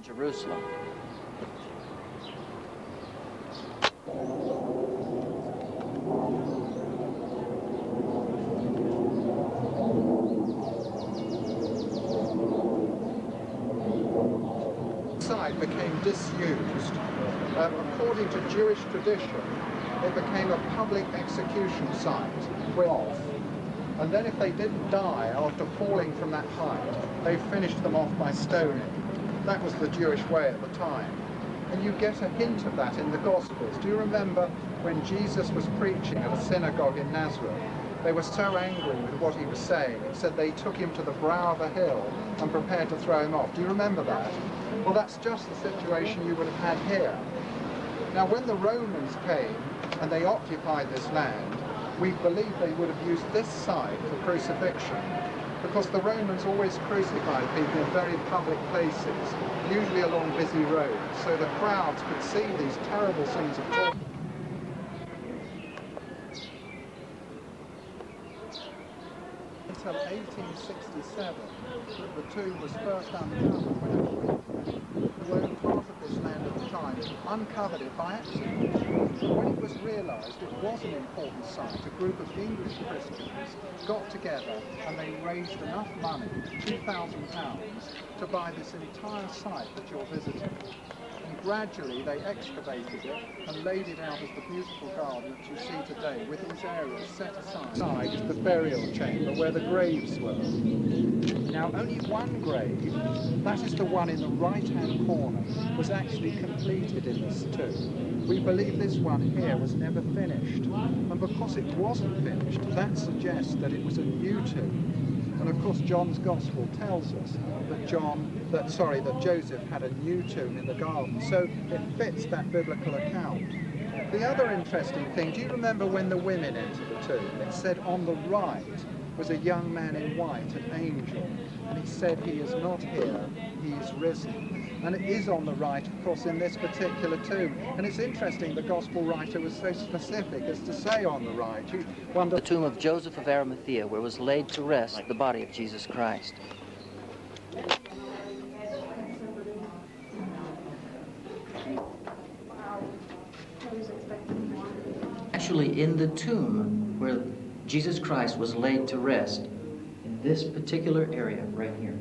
in Jerusalem. Site became disused. According to Jewish tradition, it became a public execution site. And then if they didn't die after falling from that height, they finished them off by stoning. That was the Jewish way at the time. And you get a hint of that in the Gospels. Do you remember when Jesus was preaching at a synagogue in Nazareth? They were so angry with what he was saying, it said they took him to the brow of a hill and prepared to throw him off. Do you remember that? Well, that's just the situation you would have had here. Now, when the Romans came and they occupied this land, we believe they would have used this site for crucifixion, because the Romans always crucified people in very public places, usually along busy roads, so the crowds could see these terrible scenes of torture. Until 1867, the tomb was first uncovered when who owned part of this land at the time uncovered it by accident. When it was realised it was an important site, a group of English Christians got together and they raised enough money, £2,000, to buy this entire site that you're visiting. And gradually they excavated it and laid it out as the beautiful garden that you see today, with these areas set aside is the burial chamber where the graves were. Now only one grave, that is the one in the right-hand corner, was actually completed in this tomb. We believe this one here was never finished, and because it wasn't finished, that suggests that it was a new tomb. And of course John's Gospel tells us that Joseph had a new tomb in the garden, so it fits that biblical account. The other interesting thing, do you remember when the women entered the tomb? It said on the right was a young man in white, an angel, and he said, "He is not here, he is risen." And it is on the right, of course, in this particular tomb. And it's interesting the Gospel writer was so specific as to say on the right. You wonder... The tomb of Joseph of Arimathea, where was laid to rest the body of Jesus Christ. Actually, in the tomb where Jesus Christ was laid to rest, in this particular area right here,